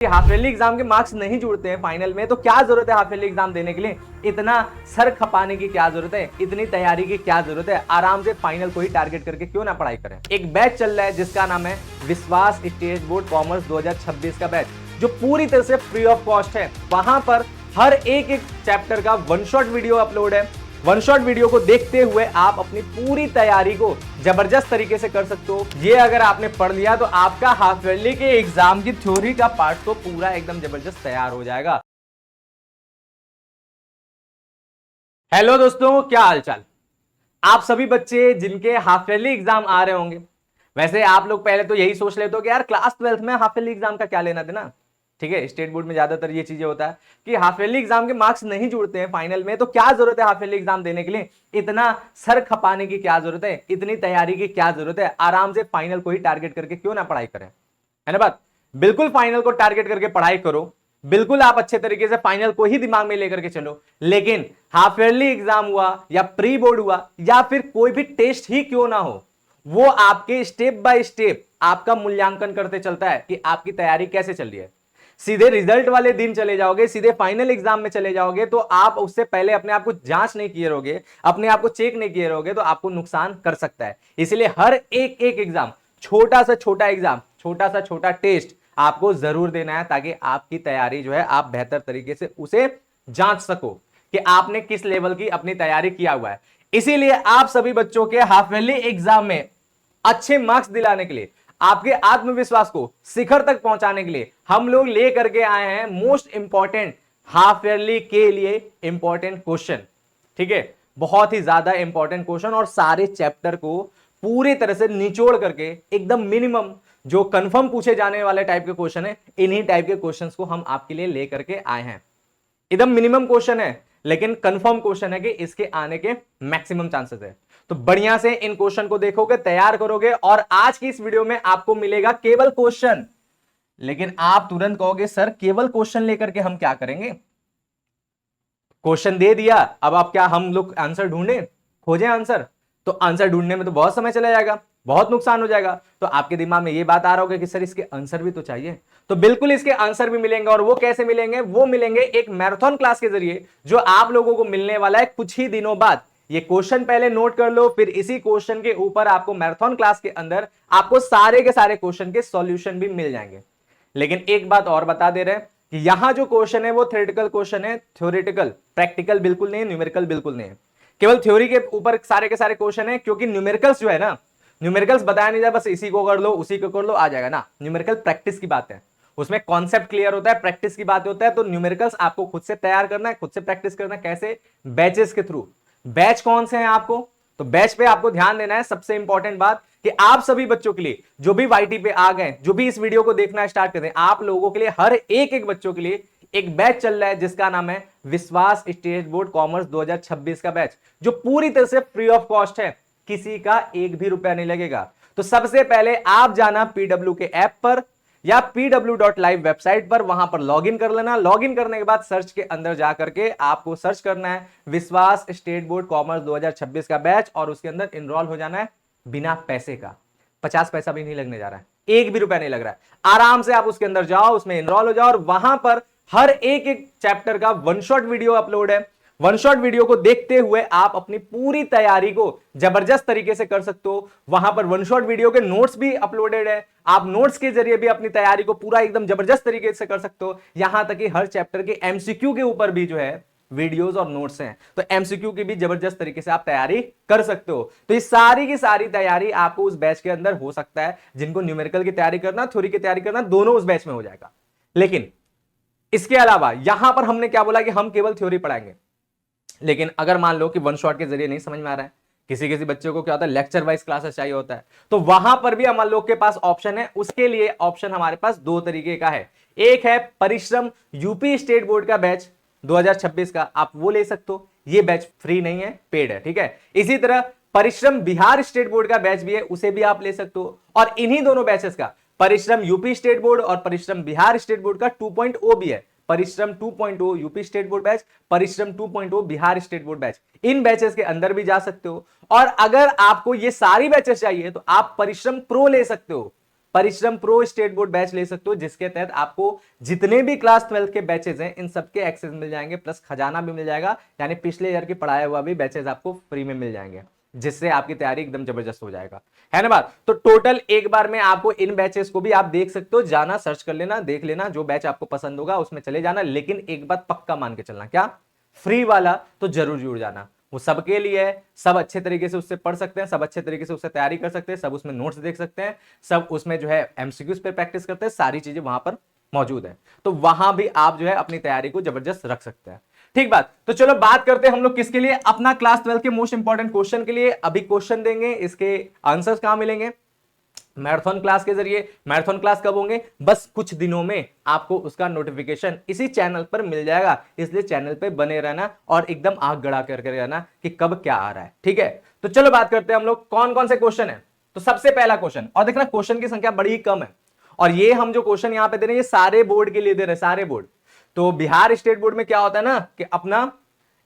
Half yearly exam के marks नहीं जुड़ते हैं फाइनल में, तो क्या जरूरत है हाफ ईयरली एग्जाम देने के लिए? इतना सर खपाने की क्या जरूरत है? इतनी तैयारी की क्या जरूरत है? आराम से फाइनल को ही टारगेट करके क्यों ना पढ़ाई करें। एक बैच चल रहा है जिसका नाम है विश्वास स्टेट बोर्ड कॉमर्स 2026 का बैच, जो पूरी तरह से फ्री ऑफ कॉस्ट है। वहां पर हर एक चैप्टर का वन शॉट वीडियो अपलोड है। वन शॉट वीडियो को देखते हुए आप अपनी पूरी तैयारी को जबरदस्त तरीके से कर सकते हो। ये अगर आपने पढ़ लिया तो आपका हाफ ईयरली के एग्जाम की थ्योरी का पार्ट तो पूरा एकदम जबरदस्त तैयार हो जाएगा। हेलो दोस्तों, क्या हालचाल? आप सभी बच्चे जिनके हाफ ईयरली एग्जाम आ रहे होंगे, वैसे आप लोग पहले तो यही सोच लेते हो कि यार क्लास 12th में हाफ ईयरली एग्जाम का क्या लेना देना। ठीक है, स्टेट बोर्ड में ज्यादातर ये चीजें होता है कि हाफ ईयरली एग्जाम के मार्क्स नहीं जुड़ते हैं फाइनल में, तो क्या जरूरत है हाफ ईयरली एग्जाम देने के लिए? इतना सर खपाने की क्या जरूरत है? इतनी तैयारी की क्या जरूरत है? आराम से फाइनल को ही टारगेट करके क्यों ना पढ़ाई करें, है ना बात? बिल्कुल फाइनल को टारगेट करके पढ़ाई करो, बिल्कुल आप अच्छे तरीके से फाइनल को ही दिमाग में लेकर के चलो। लेकिन हाफ ईयरली एग्जाम हुआ या प्री बोर्ड हुआ या फिर कोई भी टेस्ट ही क्यों ना हो, वो आपके स्टेप बाय स्टेप आपका मूल्यांकन करते चलता है कि आपकी तैयारी कैसे चल रही है। सीधे रिजल्ट वाले दिन चले जाओगे, सीधे फाइनल एग्जाम में चले जाओगे, तो आप उससे पहले अपने आप को जांच नहीं किए रहोगे, अपने आप को चेक नहीं किए रहोगे, तो आपको नुकसान कर सकता है। इसलिए हर एक एग्जाम, छोटा सा छोटा एग्जाम, छोटा सा छोटा टेस्ट आपको जरूर देना है, ताकि आपकी तैयारी जो है आप बेहतर तरीके से उसे जांच सको कि आपने किस लेवल की अपनी तैयारी किया हुआ है। इसीलिए आप सभी बच्चों के हाफ ईयरली एग्जाम में अच्छे मार्क्स दिलाने के लिए, आपके आत्मविश्वास को शिखर तक पहुंचाने के लिए हम लोग ले करके आए हैं मोस्ट इंपॉर्टेंट हाफ ईयरली के लिए इंपॉर्टेंट क्वेश्चन। ठीक है, बहुत ही ज्यादा इंपॉर्टेंट क्वेश्चन और सारे चैप्टर को पूरी तरह से निचोड़ करके एकदम मिनिमम जो कंफर्म पूछे जाने वाले टाइप के क्वेश्चन है, इन्हीं टाइप के क्वेश्चंस को हम आपके लिए लेकर के आए हैं। एकदम मिनिमम क्वेश्चन है लेकिन कंफर्म क्वेश्चन है कि इसके आने के मैक्सिमम चांसेस है। तो बढ़िया से इन क्वेश्चन को देखोगे, तैयार करोगे, और आज की इस वीडियो में आपको मिलेगा केवल क्वेश्चन। लेकिन आप तुरंत कहोगे सर केवल क्वेश्चन लेकर के हम क्या करेंगे? क्वेश्चन दे दिया, अब आप क्या हम लोग आंसर ढूंढें, खोजें आंसर? तो आंसर ढूंढने में तो बहुत समय चला जाएगा, बहुत नुकसान हो जाएगा। तो आपके दिमाग में ये बात आ रहा होगा कि सर इसके आंसर भी तो चाहिए। तो बिल्कुल इसके आंसर भी मिलेंगे, और वो कैसे मिलेंगे? वो मिलेंगे एक मैराथन क्लास के जरिए, जो आप लोगों को मिलने वाला है कुछ ही दिनों बाद। ये क्वेश्चन पहले नोट कर लो, फिर इसी क्वेश्चन के ऊपर आपको मैराथन क्लास के अंदर आपको सारे के सारे क्वेश्चन के सॉल्यूशन भी मिल जाएंगे। लेकिन एक बात और बता दे रहे हैं कि यहां जो क्वेश्चन है वो थ्योरेटिकल क्वेश्चन है, थ्योरेटिकल, प्रैक्टिकल बिल्कुल नहीं है, न्यूमेरिकल बिल्कुल नहीं है। केवल थ्योरी के ऊपर सारे के सारे क्वेश्चन है, क्योंकि न्यूमेरिकल्स जो है ना, न्यूमेरिकल्स बताया नहीं जाए बस इसी को कर लो उसी को कर लो आ जाएगा ना। न्यूमेरिकल प्रैक्टिस की बात है, उसमें कॉन्सेप्ट क्लियर होता है, प्रैक्टिस की बात होता है। तो न्यूमेरिकल्स आपको खुद से तैयार करना है, खुद से प्रैक्टिस करना है। कैसे? बैचेस के थ्रू। बैच कौन से हैं आपको? तो बैच पे आपको ध्यान देना है। सबसे इंपॉर्टेंट बात कि आप सभी बच्चों के लिए जो भी वाईटी पे आ गए, जो भी इस वीडियो को देखना स्टार्ट कर दें, आप लोगों के लिए हर एक बच्चों के लिए एक बैच चल रहा है जिसका नाम है विश्वास स्टेट बोर्ड कॉमर्स 2026 का बैच, जो पूरी तरह से फ्री ऑफ कॉस्ट है, किसी का एक भी रुपया नहीं लगेगा। तो सबसे पहले आप जाना पीडब्ल्यू के ऐप पर या pw.live वेबसाइट पर, वहां पर लॉगिन कर लेना। लॉगिन करने के बाद सर्च के अंदर जाकर के आपको सर्च करना है विश्वास स्टेट बोर्ड कॉमर्स 2026 का बैच, और उसके अंदर इनरोल हो जाना है बिना पैसे का। 50 पैसा भी नहीं लगने जा रहा है, एक भी रुपया नहीं लग रहा है। आराम से आप उसके अंदर जाओ, उसमें इनरोल हो जाओ, और वहां पर हर एक चैप्टर का वन शॉट वीडियो अपलोड है। वन शॉट वीडियो को देखते हुए आप अपनी पूरी तैयारी को जबरदस्त तरीके से कर सकते हो। वहां पर वन शॉट वीडियो के नोट्स भी अपलोडेड है, आप नोट्स के जरिए भी अपनी तैयारी को पूरा एकदम जबरदस्त तरीके से कर सकते हो। यहां तक कि हर चैप्टर के एमसीक्यू के ऊपर भी जो है वीडियोस और नोट्स हैं, तो एमसीक्यू की भी जबरदस्त तरीके से आप तैयारी कर सकते हो। तो ये सारी की सारी तैयारी आपको उस बैच के अंदर हो सकता है। जिनको न्यूमेरिकल की तैयारी करना, थ्योरी की तैयारी करना, दोनों उस बैच में हो जाएगा। लेकिन इसके अलावा यहां पर हमने क्या बोला कि हम केवल थ्योरी पढ़ाएंगे। लेकिन अगर मान लो कि वन शॉट के जरिए नहीं समझ में आ रहा है, किसी किसी बच्चे को क्या होता है लेक्चर वाइज क्लासेस चाहिए होता है, तो वहां पर भी हम लोग के पास ऑप्शन है। उसके लिए ऑप्शन हमारे पास दो तरीके का है। एक है परिश्रम यूपी स्टेट बोर्ड का बैच 2026 का, आप वो ले सकते हो। ये बैच फ्री नहीं है, पेड है। ठीक है, इसी तरह परिश्रम बिहार स्टेट बोर्ड का बैच भी है, उसे भी आप ले सकते हो। और इन्हीं दोनों बैचेस का, परिश्रम यूपी स्टेट बोर्ड और परिश्रम बिहार स्टेट बोर्ड का 2.0 भी है। परिश्रम 2.0 यूपी स्टेट बोर्ड बैच, परिश्रम 2.0 बिहार स्टेट बोर्ड बैच, इन बैचेस के अंदर भी जा सकते हो। और अगर आपको ये सारी बैचेस चाहिए तो आप परिश्रम प्रो ले सकते हो। परिश्रम प्रो स्टेट बोर्ड बैच ले सकते हो, जिसके तहत आपको जितने भी क्लास 12 के बैचेज हैं इन सबके एक्सेस मिल जाएंगे, प्लस खजाना भी मिल जाएगा, यानी पिछले ईयर की पढ़ाया हुआ भी बैचेज आपको फ्री में मिल जाएंगे, जिससे आपकी तैयारी एकदम जबरदस्त हो जाएगा, है ना बात। तो टोटल एक बार में आपको इन बैचेस को भी आप देख सकते हो, जाना सर्च कर लेना, देख लेना, जो बैच आपको पसंद होगा उसमें चले जाना, लेकिन एक बात पक्का मान के चलना, क्या फ्री वाला तो जरूर जुड़ जाना, वो सबके लिए है, सब अच्छे तरीके से उससे पढ़ सकते हैं, सब अच्छे तरीके से उससे तैयारी कर सकते हैं, सब उसमें नोट्स देख सकते हैं, सब उसमें जो है एमसीक्यूज पे प्रैक्टिस करते हैं, सारी चीजें वहां पर मौजूद है, तो वहां भी आप जो है अपनी तैयारी को जबरदस्त रख सकते हैं। ठीक बात। तो चलो बात करते हैं हम लोग किसके लिए, अपना क्लास 12 के मोस्ट इंपॉर्टेंट क्वेश्चन के लिए। अभी क्वेश्चन देंगे, इसके आंसर्स कहां मिलेंगे, मैराथन क्लास के जरिए। मैराथन क्लास कब होंगे, बस कुछ दिनों में आपको उसका नोटिफिकेशन इसी चैनल पर मिल जाएगा, इसलिए चैनल पे बने रहना और एकदम आंख गड़ा करके रहना कि कब क्या आ रहा है, ठीक है। तो चलो बात करते हैं हम लोग कौन कौन से क्वेश्चन है। तो सबसे पहला क्वेश्चन, और देखना क्वेश्चन की संख्या बड़ी कम है, और ये हम जो क्वेश्चन यहां पे दे रहे हैं ये सारे बोर्ड के लिए दे रहे हैं, सारे बोर्ड। तो बिहार स्टेट बोर्ड में क्या होता है ना कि अपना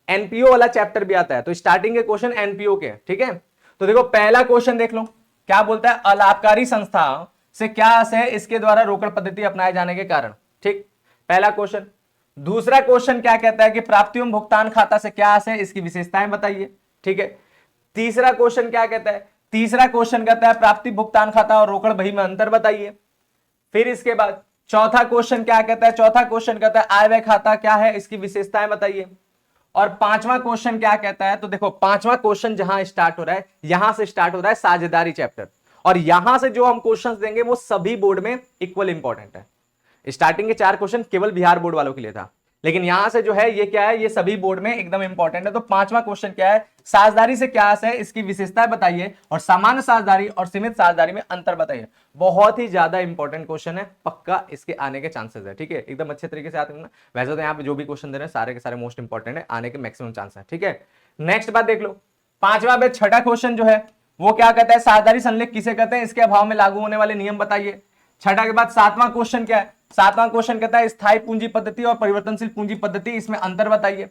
एनपीओ वाला चैप्टर भी आता है, तो स्टार्टिंग के क्वेश्चन एनपीओ के, ठीक है। तो देखो पहला क्वेश्चन देख लो, क्या बोलता है, अलाभकारी संस्था से क्या आशय, इसके द्वारा रोकड़ पद्धति अपनाए जाने के कारण, ठीक, पहला क्वेश्चन। दूसरा क्वेश्चन क्या कहता है कि प्राप्ति एवं भुगतान खाता से क्या आशय, इसकी विशेषताएं बताइए, ठीक है। तीसरा क्वेश्चन क्या कहता है, तीसरा क्वेश्चन कहता है प्राप्ति भुगतान खाता और रोकड़ बही में अंतर बताइए। फिर इसके बाद चौथा क्वेश्चन क्या कहता है, चौथा क्वेश्चन कहता है आय व्यय खाता क्या है, इसकी विशेषताएं बताइए। और पांचवा क्वेश्चन क्या कहता है, तो देखो पांचवा क्वेश्चन जहां स्टार्ट हो रहा है, यहां से स्टार्ट हो रहा है साझेदारी चैप्टर, और यहां से जो हम क्वेश्चंस देंगे वो सभी बोर्ड में इक्वल इंपॉर्टेंट है। स्टार्टिंग के 4 क्वेश्चन केवल बिहार बोर्ड वालों के लिए था, लेकिन यहां से जो है ये क्या है, ये सभी बोर्ड में एकदम इंपॉर्टेंट है। तो पांचवा क्वेश्चन क्या है, साझेदारी से क्या आशय है, इसकी विशेषताएं बताइए, और सामान्य साझेदारी और सीमित साझेदारी में अंतर बताइए। बहुत ही ज्यादा इंपॉर्टेंट क्वेश्चन है, पक्का इसके आने के चांसेस है, ठीक है, एकदम अच्छे तरीके से आते हैं। वैसे तो यहाँ पे जो भी क्वेश्चन दे रहे हैं सारे के सारे मोस्ट इंपॉर्टेंट है, आने के मैक्सिमम चांस है, ठीक है। नेक्स्ट बात देख लो, पांचवा पे छठा क्वेश्चन जो है वो क्या कहता है, साझेदारी संलेख किसे कहते हैं, इसके अभाव में लागू होने वाले नियम बताइए। छठा के बाद सातवां क्वेश्चन क्या है, सातवां क्वेश्चन कहता है स्थायी पूंजी पद्धति और परिवर्तनशील पूंजी पद्धति, इसमें अंतर बताइए।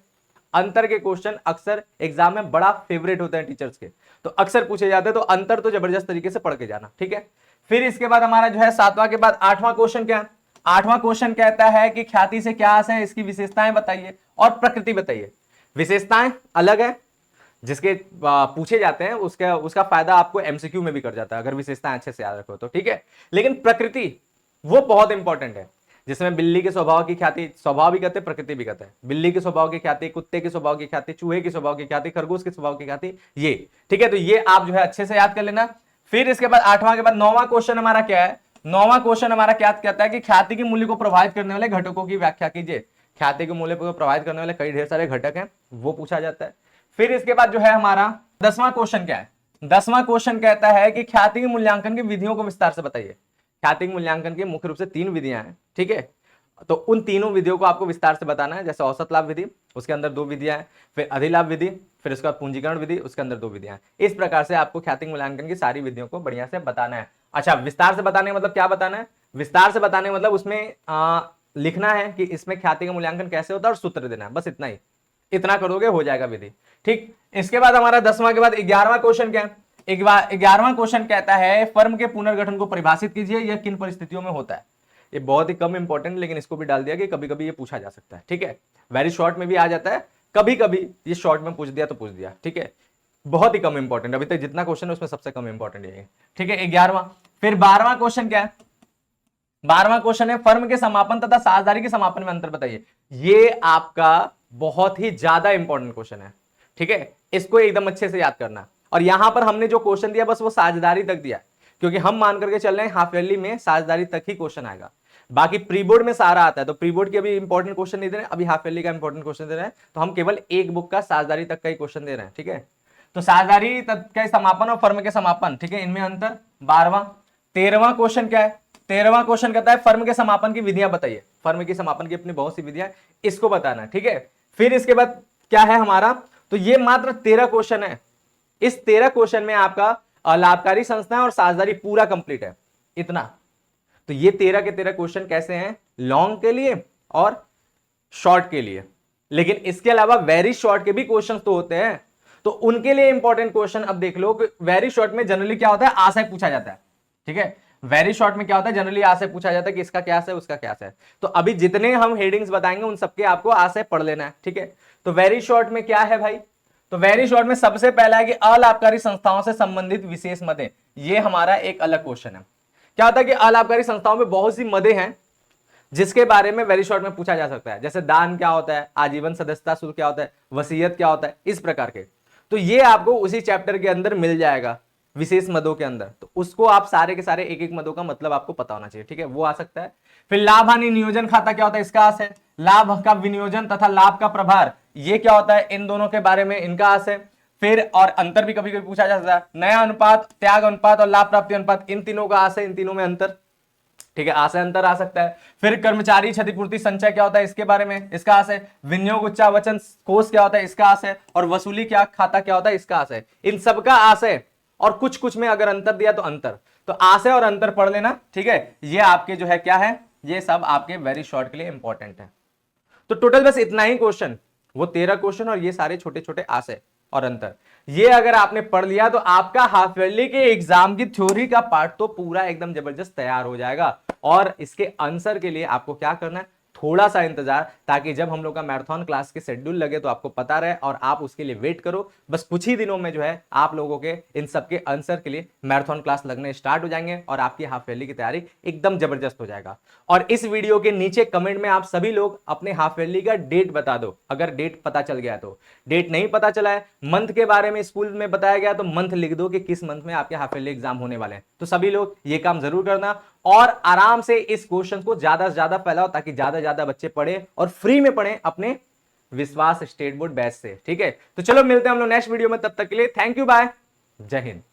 अंतर के क्वेश्चन अक्सर एग्जाम में बड़ा फेवरेट होते हैं टीचर्स के, तो अक्सर पूछे जाते हैं, तो अंतर तो जबरदस्त तरीके से पढ़ के जाना, ठीक है। फिर इसके बाद हमारा जो है सातवां के बाद आठवां क्वेश्चन क्या है, आठवां क्वेश्चन कहता है कि ख्याति से क्या आशय है, इसकी विशेषताएं बताइए और प्रकृति बताइए। विशेषताएं अलग है, जिसके पूछे जाते हैं उसका फायदा आपको एमसीक्यू में भी कर जाता है अगर विशेषताएं अच्छे से याद रखो तो, ठीक है। लेकिन प्रकृति वो बहुत इंपॉर्टेंट है, जिसमें बिल्ली के स्वभाव की ख्याति, स्वभाव भी कहते हैं प्रकृति भी कहते हैं, बिल्ली के स्वभाव की ख्याति, कुत्ते के स्वभाव की ख्याति, चूहे के स्वभाव की ख्याति, खरगोश के स्वभाव की ख्याति, ये, ठीक है। तो ये आप जो है अच्छे से याद कर लेना। फिर इसके बाद आठवां के बाद नौवां क्वेश्चन हमारा क्या है, नौवां क्वेश्चन हमारा क्या कहता है कि ख्याति के मूल्य को प्रभावित करने वाले घटकों की व्याख्या कीजिए। ख्याति के मूल्य को प्रभावित करने वाले कई ढेर सारे घटक हैं, वो पूछा जाता है। फिर इसके बाद जो है हमारा 10वां क्वेश्चन क्या है, 10वां क्वेश्चन कहता है कि ख्याति के मूल्यांकन की विधियों को विस्तार से बताइए। ख्याति के मूल्यांकन की मुख्य रूप से 3 विधियां हैं, ठीक है। तो उन तीनों विधियों को आपको विस्तार से बताना है, जैसे औसत लाभ विधि, उसके अंदर 2 विधियां हैं, फिर अधिलाभ विधि, फिर उसके बाद पूंजीकरण विधि, उसके अंदर 2 विधियां हैं। इस प्रकार से आपको ख्याति मूल्यांकन की सारी विधियों को बढ़िया से बताना है। अच्छा, विस्तार से बताने मतलब क्या बताना है, विस्तार से बताने मतलब उसमें लिखना है कि इसमें ख्याति का मूल्यांकन कैसे होता है और सूत्र देना है, बस इतना ही, इतना करोगे हो जाएगा विधि, ठीक। इसके बाद हमारा 10वां के बाद 11वां क्वेश्चन क्या है, 11वां क्वेश्चन कहता है फर्म के पुनर्गठन को परिभाषित कीजिए, यह किन परिस्थितियों में होता है। ये बहुत ही कम इंपॉर्टेंट, लेकिन इसको भी डाल दिया कि कभी कभी ये पूछा जा सकता है, ठीक है। वेरी शॉर्ट में भी आ जाता है, कभी कभी ये शॉर्ट में पूछ दिया तो पूछ दिया, ठीक है। बहुत ही कम इंपॉर्टेंट, अभी तक जितना क्वेश्चन है उसमें सबसे कम इंपॉर्टेंट ये है, ठीक है। 11वां, फिर 12वां क्वेश्चन क्या है, 12वां क्वेश्चन है फर्म के समापन तथा साझेदारी के समापन में अंतर बताइए। ये आपका बहुत ही ज्यादा इंपॉर्टेंट क्वेश्चन है, ठीक है, इसको एकदम अच्छे से याद करना। और यहां पर हमने जो क्वेश्चन दिया बस वो साझेदारी तक दिया, क्योंकि हम मान करके चल रहे हैं हाफ ईयरली में साझेदारी तक ही क्वेश्चन आएगा, बाकी प्री बोर्ड में सारा आता है। तो प्री बोर्ड की अभी इंपॉर्टेंट क्वेश्चन नहीं दे रहे हैं, अभी हाफ ईयरली का इंपॉर्टेंट क्वेश्चन दे रहे हैं, तो हम केवल एक बुक का साझेदारी तक का ही क्वेश्चन दे रहे हैं, ठीक है। तो साझेदारी तक का समापन और फर्म के समापन, ठीक है, इनमें अंतर 12वां। 13वां क्वेश्चन क्या है, 13वां क्वेश्चन कहता है फर्म के समापन की विधियां बताइए। फर्म के समापन की अपनी बहुत सी विधियां, इसको बताना, ठीक है। फिर इसके बाद क्या है हमारा, तो ये मात्र 13 क्वेश्चन है, इस 13 क्वेश्चन में आपका लाभकारी संस्था और साझेदारी पूरा कंप्लीट है, इतना। तो ये 13 के 13 क्वेश्चन कैसे हैं, लॉन्ग के लिए और शॉर्ट के लिए, लेकिन इसके अलावा वेरी शॉर्ट के भी क्वेश्चन तो होते हैं, तो उनके लिए इंपॉर्टेंट क्वेश्चन अब देख लो कि वेरी शॉर्ट में जनरली क्या होता है, आशय पूछा जाता है, ठीक है। वेरी शॉर्ट में क्या होता है, जनरली आ से पूछा जाता है कि इसका क्या है उसका क्या है। तो अभी जितने हम हेडिंग्स बताएंगे उन सबके आपको आ से पढ़ लेना है, ठीक है। तो वेरी शॉर्ट में क्या है भाई, तो वेरी शॉर्ट में सबसे पहला है कि अलाभकारी संस्थाओं से संबंधित विशेष मदें। ये हमारा एक अलग क्वेश्चन है। क्या होता है कि अलाभकारी संस्थाओं में बहुत सी मदें हैं जिसके बारे में वेरी शॉर्ट में पूछा जा सकता है, जैसे दान क्या होता है, आजीवन सदस्यता शुल्क क्या होता है, वसीयत क्या होता है, इस प्रकार के। तो ये आपको उसी चैप्टर के अंदर मिल जाएगा विशेष मदों के अंदर। तो उसको आप सारे के सारे एक एक मदों का मतलब आपको पता होना चाहिए, ठीक है, वो आ सकता है। फिर लाभ हानि नियोजन खाता क्या होता है, इसका आस है। लाभ का विनियोजन तथा लाभ का प्रभार, ये क्या होता है, इन दोनों के बारे में इनका आस है। फिर और अंतर भी कभी कभी पूछा जा सकता है, नया अनुपात, त्याग अनुपात और लाभ प्राप्ति अनुपात, इन तीनों का आस है, इन तीनों में अंतर, ठीक है, आशय अंतर आ सकता है। फिर कर्मचारी क्षतिपूर्ति संचय क्या होता है, इसके बारे में इसका आशय। विनियोग उच्चावचन कोष क्या होता है, इसका आशय। और वसूली क्या खाता क्या होता है, इसका आशय। इन सबका आशय और कुछ कुछ में अगर अंतर दिया तो अंतर, तो आशय और अंतर पढ़ लेना, ठीक है। ये आपके जो है क्या है, ये सब आपके वेरी शॉर्ट के लिए इंपॉर्टेंट है। तो टोटल बस इतना ही क्वेश्चन, वो 13 क्वेश्चन और ये सारे छोटे छोटे आशय और अंतर, ये अगर आपने पढ़ लिया तो आपका हाफ ईयरली के एग्जाम की थ्योरी का पार्ट तो पूरा एकदम जबरदस्त तैयार हो जाएगा। और इसके आंसर के लिए आपको क्या करना है, थोड़ा सा इंतजार, ताकि जब हम लोग का मैराथन क्लास के शेड्यूल लगे तो आपको पता रहे और आप उसके लिए वेट करो। बस कुछ ही दिनों में जो है आप लोगों के इन सबके आंसर के लिए मैराथन क्लास लगने स्टार्ट हो जाएंगे और आपकी हाफ ईयरली की तैयारी एकदम जबरदस्त हो जाएगा। और इस वीडियो के नीचे कमेंट में आप सभी लोग अपने हाफ ईयरली का डेट बता दो, अगर डेट पता चल गया तो। डेट नहीं पता चला है, मंथ के बारे में स्कूल में बताया गया तो मंथ लिख दो कि किस मंथ में आपके हाफ ईयरली एग्जाम होने वाले हैं। तो सभी लोग ये काम जरूर करना और आराम से इस क्वेश्चन को ज्यादा से ज्यादा फैलाओ, ताकि ज्यादा से ज्यादा बच्चे पढ़े और फ्री में पढ़े अपने विश्वास स्टेट बोर्ड बैच से, ठीक है। तो चलो मिलते हैं हम लोग नेक्स्ट वीडियो में, तब तक के लिए थैंक यू, बाय, जय हिंद।